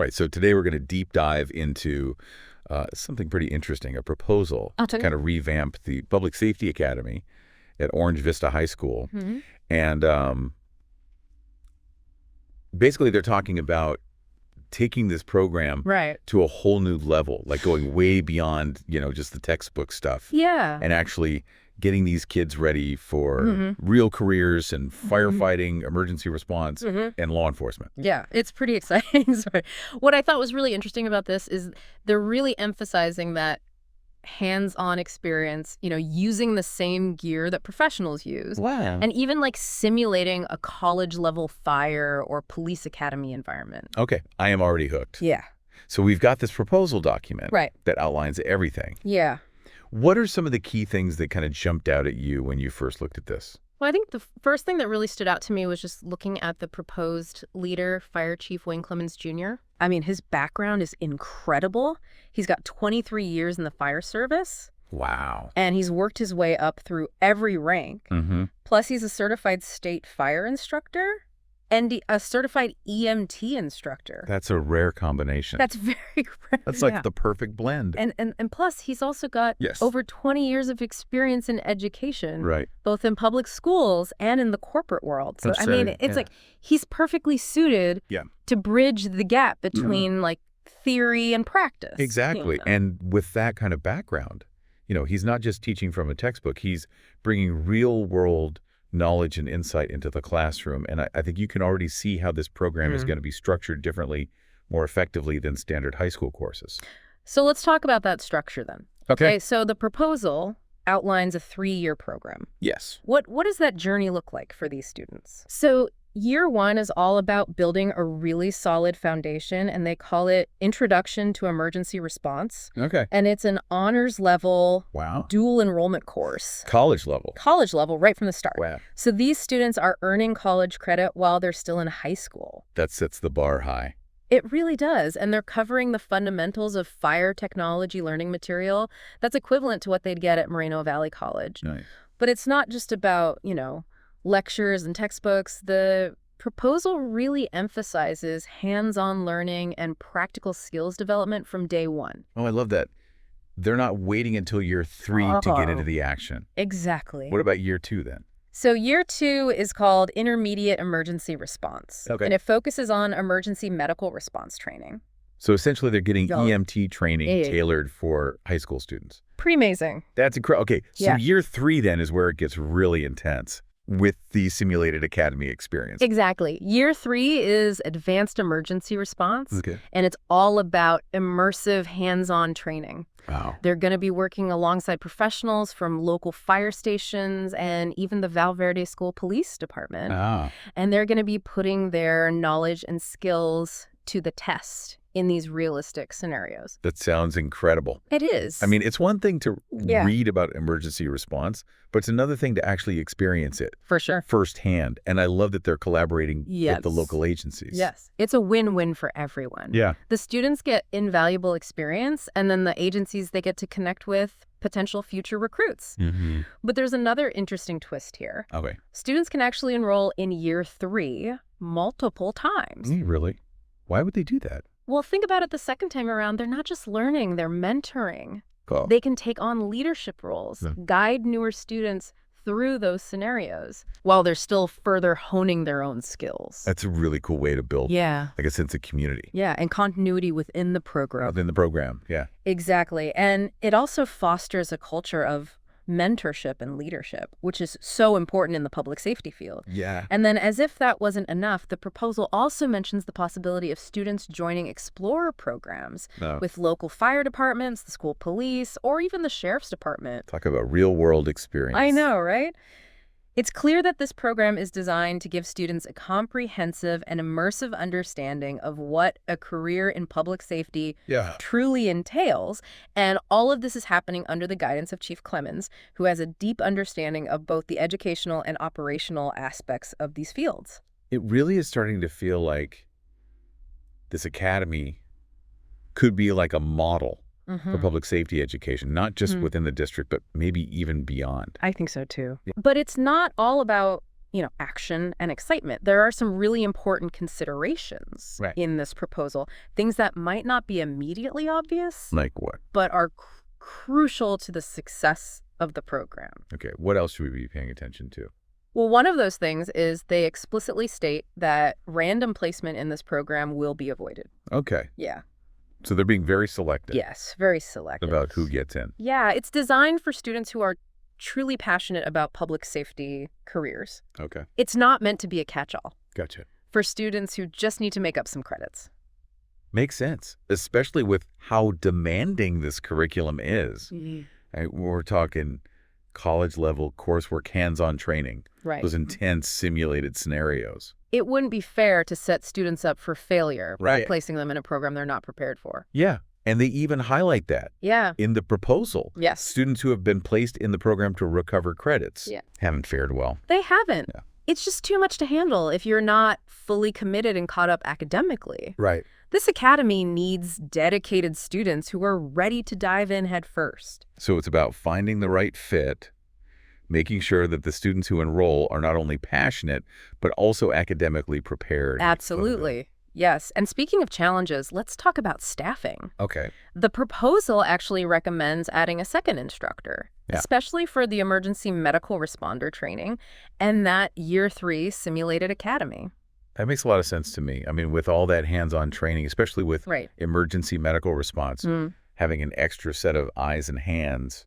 Right. So today we're going to deep dive into something pretty interesting, a proposal to kind of revamp the Public Safety Academy at Orange Vista High School. Mm-hmm. And basically they're talking about taking this program to a whole new level, like going way beyond, just the textbook stuff. Yeah. And actually getting these kids ready for real careers and firefighting, emergency response, and law enforcement. Yeah, it's pretty exciting. Sorry. What I thought was really interesting about this is they're really emphasizing that hands-on experience, using the same gear that professionals use. Wow. And even like simulating a college-level fire or police academy environment. Okay, I am already hooked. Yeah. So we've got this proposal document Right. that outlines everything. Yeah. What are some of the key things that kind of jumped out at you when you first looked at this? Well, I think the first thing that really stood out to me was just looking at the proposed leader, Fire Chief Wayne Clemens Jr. I mean, his background is incredible. He's got 23 years in the fire service. Wow. And he's worked his way up through every rank. Plus, he's a certified state fire instructor and a certified EMT instructor. That's a rare combination. That's very rare. That's like the perfect blend. And plus, he's also got over 20 years of experience in education, both in public schools and in the corporate world. So, it's like he's perfectly suited to bridge the gap between like theory and practice. Exactly. And with that kind of background, he's not just teaching from a textbook. He's bringing real world knowledge and insight into the classroom. And I think you can already see how this program is going to be structured differently, more effectively than standard high school courses. So let's talk about that structure then. Okay. So the proposal outlines a 3-year program. Yes. What does that journey look like for these students? So year 1 is all about building a really solid foundation, and they call it Introduction to Emergency Response. Okay. And it's an honors level dual enrollment course. College level. College level, right from the start. Wow. So these students are earning college credit while they're still in high school. That sets the bar high. It really does. And they're covering the fundamentals of fire technology learning material that's equivalent to what they'd get at Moreno Valley College. Nice. But it's not just about, lectures and textbooks. The proposal really emphasizes hands-on learning and practical skills development from day 1. Oh, I love that. They're not waiting until year 3 to get into the action. Exactly. What about year 2 then? So year 2 is called Intermediate Emergency Response. Okay. And it focuses on emergency medical response training. So essentially they're getting EMT training tailored for high school students. Pretty amazing. That's incredible. Okay, so year 3 then is where it gets really intense with the simulated academy experience. Exactly. Year 3 is Advanced Emergency Response. Okay. And it's all about immersive hands-on training. Wow. They're going to be working alongside professionals from local fire stations and even the Val Verde School Police Department. And they're going to be putting their knowledge and skills to the test in these realistic scenarios. That sounds incredible. It is. I mean, it's one thing to read about emergency response, but it's another thing to actually experience it. For sure. Firsthand. And I love that they're collaborating with the local agencies. Yes. It's a win-win for everyone. Yeah. The students get invaluable experience, and then the agencies, they get to connect with potential future recruits. But there's another interesting twist here. Okay. Students can actually enroll in year 3 multiple times. Really? Why would they do that? Well, think about it the second time around. They're not just learning, they're mentoring. Cool. They can take on leadership roles, guide newer students through those scenarios while they're still further honing their own skills. That's a really cool way to build like a sense of community. Yeah, and continuity within the program. Within the program, yeah. Exactly. And it also fosters a culture of mentorship and leadership, which is so important in the public safety field. Yeah. And then as if that wasn't enough, the proposal also mentions the possibility of students joining Explorer programs with local fire departments, the school police, or even the sheriff's department. Talk about real world experience. I know, right? It's clear that this program is designed to give students a comprehensive and immersive understanding of what a career in public safety truly entails. And all of this is happening under the guidance of Chief Clemens, who has a deep understanding of both the educational and operational aspects of these fields. It really is starting to feel like this academy could be like a model for public safety education, not just within the district, but maybe even beyond. I think so too. But it's not all about action and excitement. There are some really important considerations in this proposal, things that might not be immediately obvious. Like what? But are crucial to the success of the program. Okay, what else should we be paying attention to? Well, one of those things is they explicitly state that random placement in this program will be avoided. Okay. Yeah. So they're being very selective. Yes, very selective. About who gets in. Yeah, it's designed for students who are truly passionate about public safety careers. Okay. It's not meant to be a catch-all. Gotcha. For students who just need to make up some credits. Makes sense, especially with how demanding this curriculum is. We're talking college-level coursework, hands-on training. Right. Those intense simulated scenarios. It wouldn't be fair to set students up for failure by Right. placing them in a program they're not prepared for. Yeah, and they even highlight that Yeah. in the proposal. Yes. Students who have been placed in the program to recover credits Yeah. haven't fared well. They haven't. Yeah. It's just too much to handle if you're not fully committed and caught up academically. Right. This academy needs dedicated students who are ready to dive in head first. So it's about finding the right fit, making sure that the students who enroll are not only passionate, but also academically prepared. Absolutely. Yes. And speaking of challenges, let's talk about staffing. Okay. The proposal actually recommends adding a second instructor, especially for the emergency medical responder training and that Year 3 simulated academy. That makes a lot of sense to me. I mean, with all that hands-on training, especially with Right. emergency medical response, having an extra set of eyes and hands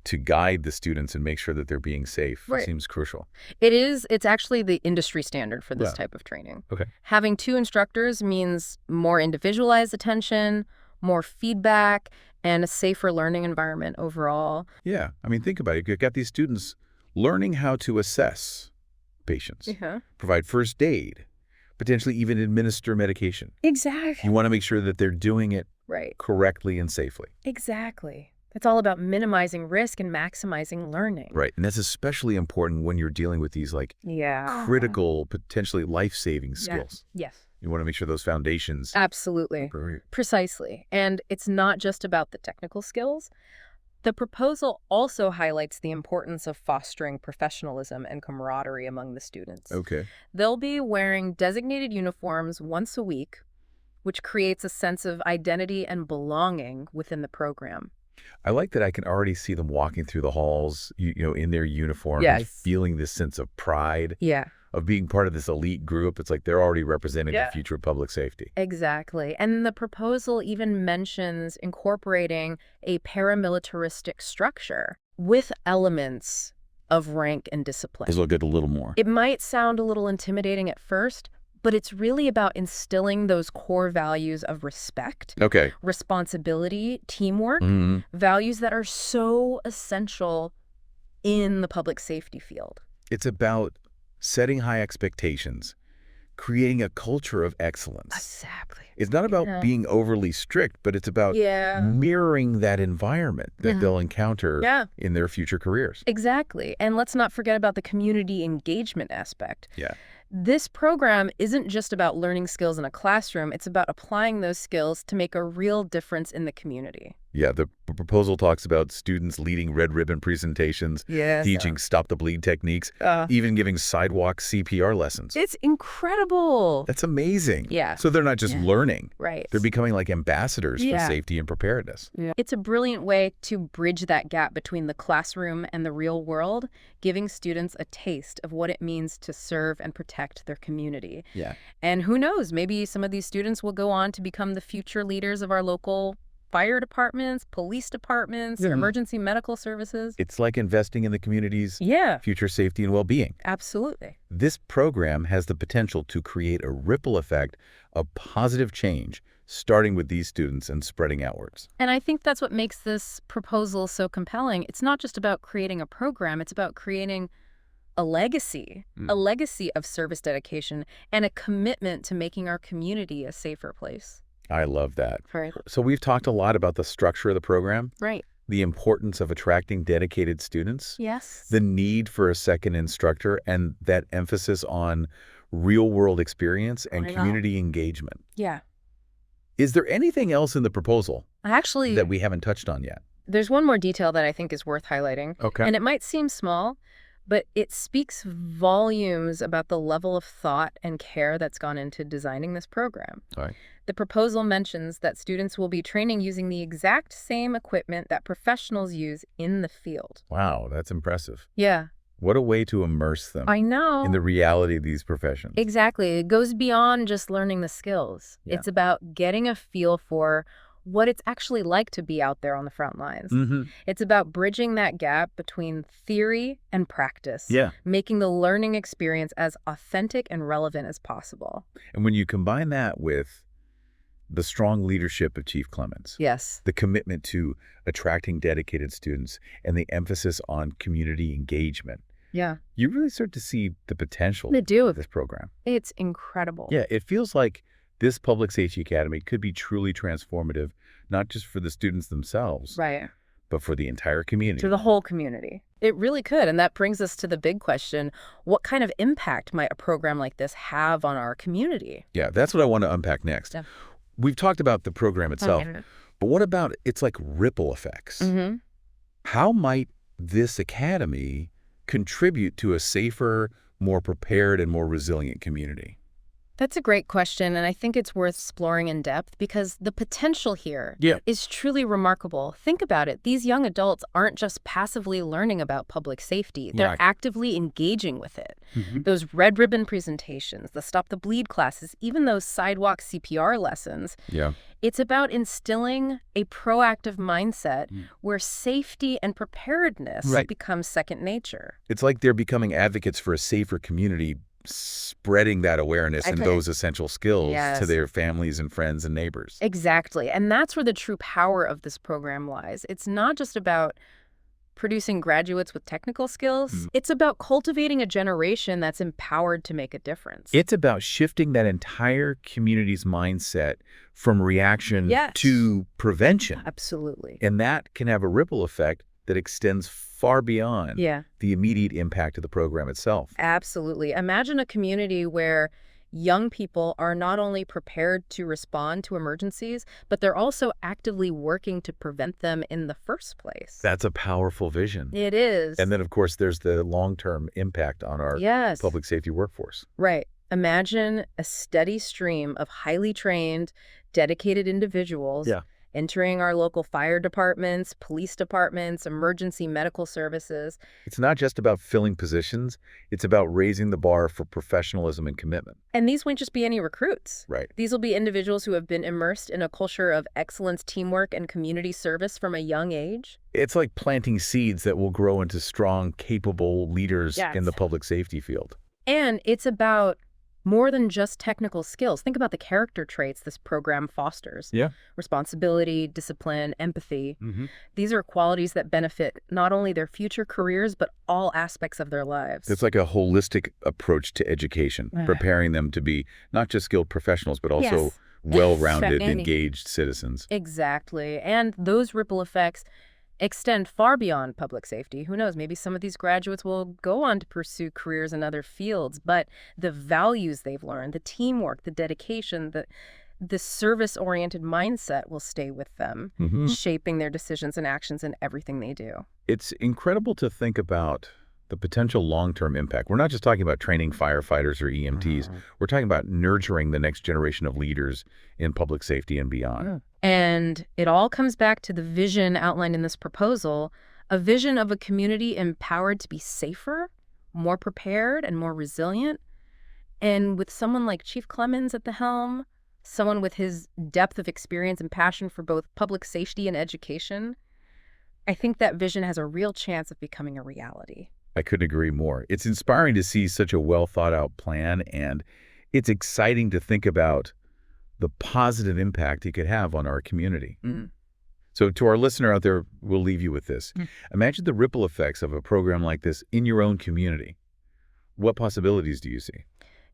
to guide the students and make sure that they're being safe seems crucial. It's actually the industry standard for this type of training. Okay. Having 2 instructors means more individualized attention, more feedback, and a safer learning environment overall. Yeah. I mean, think about it. You've got these students learning how to assess patients, provide first aid, potentially even administer medication. Exactly. You want to make sure that they're doing it Right. correctly and safely. Exactly. It's all about minimizing risk and maximizing learning. Right. And that's especially important when you're dealing with these critical, potentially life-saving skills. Yes. You want to make sure those foundations. Absolutely. Precisely. And it's not just about the technical skills. The proposal also highlights the importance of fostering professionalism and camaraderie among the students. Okay. They'll be wearing designated uniforms once a week, which creates a sense of identity and belonging within the program. I like that I can already see them walking through the halls, in their uniform, and feeling this sense of pride of being part of this elite group. It's like they're already representing the future of public safety. Exactly. And the proposal even mentions incorporating a paramilitaristic structure with elements of rank and discipline. Let's look at a little more. It might sound a little intimidating at first, but it's really about instilling those core values of respect, responsibility, teamwork, values that are so essential in the public safety field. It's about setting high expectations, creating a culture of excellence. Exactly. It's not about being overly strict, but it's about mirroring that environment that they'll encounter in their future careers. Exactly. And let's not forget about the community engagement aspect. Yeah. This program isn't just about learning skills in a classroom. It's about applying those skills to make a real difference in the community. Yeah, the proposal talks about students leading red ribbon presentations, teaching stop the bleed techniques, even giving sidewalk CPR lessons. It's incredible. That's amazing. Yeah. So they're not just learning. Right. They're becoming like ambassadors for safety and preparedness. Yeah. It's a brilliant way to bridge that gap between the classroom and the real world, giving students a taste of what it means to serve and protect their community. Yeah. And who knows, maybe some of these students will go on to become the future leaders of our local fire departments, police departments, emergency medical services. It's like investing in the community's future safety and well-being. Absolutely. This program has the potential to create a ripple effect of positive change, starting with these students and spreading outwards. And I think that's what makes this proposal so compelling. It's not just about creating a program, it's about creating a legacy of service dedication and a commitment to making our community a safer place. I love that. Right. So we've talked a lot about the structure of the program. Right. The importance of attracting dedicated students. Yes. The need for a second instructor and that emphasis on real-world experience and community engagement. Yeah. Is there anything else in the proposal actually that we haven't touched on yet? There's one more detail that I think is worth highlighting. Okay. And it might seem small, but it speaks volumes about the level of thought and care that's gone into designing this program. All right. The proposal mentions that students will be training using the exact same equipment that professionals use in the field. Wow, that's impressive. Yeah. What a way to immerse them I know. in the reality of these professions. Exactly. It goes beyond just learning the skills. Yeah. It's about getting a feel for what it's actually like to be out there on the front lines. It's about bridging that gap between theory and practice, making the learning experience as authentic and relevant as possible. And when you combine that with the strong leadership of Chief Clemens, yes, the commitment to attracting dedicated students, and the emphasis on community engagement, you really start to see the potential of this program. It's incredible. Yeah, it feels like this Public Safety Academy could be truly transformative, not just for the students themselves, right, but for the entire community. To the whole community. It really could. And that brings us to the big question, what kind of impact might a program like this have on our community? Yeah, that's what I want to unpack next. Yeah. We've talked about the program itself, but what about its like ripple effects? How might this academy contribute to a safer, more prepared, and more resilient community? That's a great question, and I think it's worth exploring in depth because the potential here is truly remarkable. Think about it. These young adults aren't just passively learning about public safety. They're actively engaging with it. Those red ribbon presentations, the Stop the Bleed classes, even those sidewalk CPR lessons. It's about instilling a proactive mindset where safety and preparedness become second nature. It's like they're becoming advocates for a safer community, spreading that awareness and those essential skills to their families and friends and neighbors. Exactly. And that's where the true power of this program lies. It's not just about producing graduates with technical skills. It's about cultivating a generation that's empowered to make a difference. It's about shifting that entire community's mindset from reaction to prevention. Absolutely. And that can have a ripple effect that extends far beyond the immediate impact of the program itself. Absolutely. Imagine a community where young people are not only prepared to respond to emergencies, but they're also actively working to prevent them in the first place. That's a powerful vision. It is. And then, of course, there's the long-term impact on our public safety workforce. Right. Imagine a steady stream of highly trained, dedicated individuals entering our local fire departments, police departments, emergency medical services. It's not just about filling positions. It's about raising the bar for professionalism and commitment. And these won't just be any recruits. Right. These will be individuals who have been immersed in a culture of excellence, teamwork, and community service from a young age. It's like planting seeds that will grow into strong, capable leaders in the public safety field. And it's about more than just technical skills. Think about the character traits this program fosters. Responsibility, discipline, empathy. These are qualities that benefit not only their future careers, but all aspects of their lives. It's like a holistic approach to education, preparing them to be not just skilled professionals, but also well-rounded, engaged citizens. Exactly. And those ripple effects extend far beyond public safety. Who knows, maybe some of these graduates will go on to pursue careers in other fields, but the values they've learned, the teamwork, the dedication, the service-oriented mindset will stay with them, shaping their decisions and actions in everything they do. It's incredible to think about the potential long-term impact. We're not just talking about training firefighters or EMTs. We're talking about nurturing the next generation of leaders in public safety and beyond. And it all comes back to the vision outlined in this proposal, a vision of a community empowered to be safer, more prepared, and more resilient. And with someone like Chief Clemens at the helm, someone with his depth of experience and passion for both public safety and education, I think that vision has a real chance of becoming a reality. I couldn't agree more. It's inspiring to see such a well-thought-out plan, and it's exciting to think about the positive impact it could have on our community. So to our listener out there, we'll leave you with this. Imagine the ripple effects of a program like this in your own community. What possibilities do you see?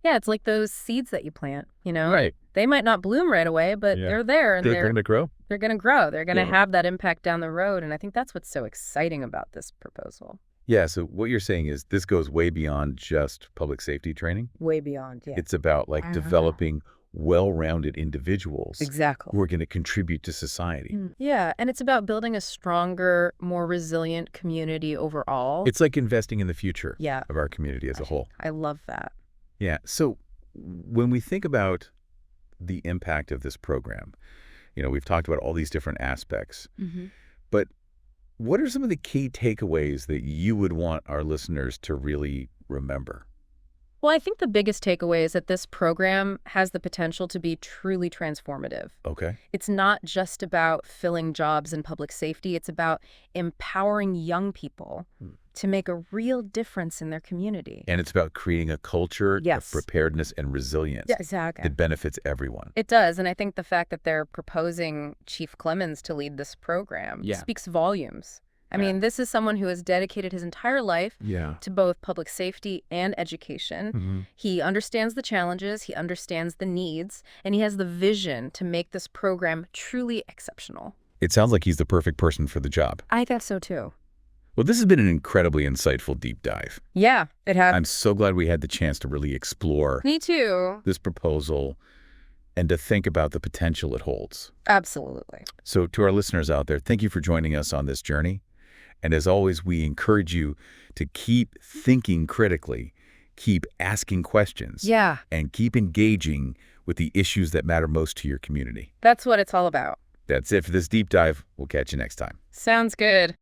Yeah, it's like those seeds that you plant, you know? Right. They might not bloom right away, but they're there. And they're going to grow. They're going to grow. They're going to have that impact down the road. And I think that's what's so exciting about this proposal. Yeah, so what you're saying is this goes way beyond just public safety training? Way beyond, yeah. It's about like developing well-rounded individuals Exactly. who are going to contribute to society. Yeah, and it's about building a stronger, more resilient community overall. It's like investing in the future Yeah. of our community as a whole. I love that. Yeah. So when we think about the impact of this program, we've talked about all these different aspects, but what are some of the key takeaways that you would want our listeners to really remember? Well, I think the biggest takeaway is that this program has the potential to be truly transformative. Okay. It's not just about filling jobs in public safety. It's about empowering young people to make a real difference in their community. And it's about creating a culture of preparedness and resilience that benefits everyone. It does, and I think the fact that they're proposing Chief Clemens to lead this program speaks volumes. I mean, this is someone who has dedicated his entire life to both public safety and education. He understands the challenges, he understands the needs, and he has the vision to make this program truly exceptional. It sounds like he's the perfect person for the job. I think so, too. Well, this has been an incredibly insightful deep dive. Yeah, it has. I'm so glad we had the chance to really explore Me too. this proposal and to think about the potential it holds. Absolutely. So to our listeners out there, thank you for joining us on this journey. And as always, we encourage you to keep thinking critically, keep asking questions, and keep engaging with the issues that matter most to your community. That's what it's all about. That's it for this deep dive. We'll catch you next time. Sounds good.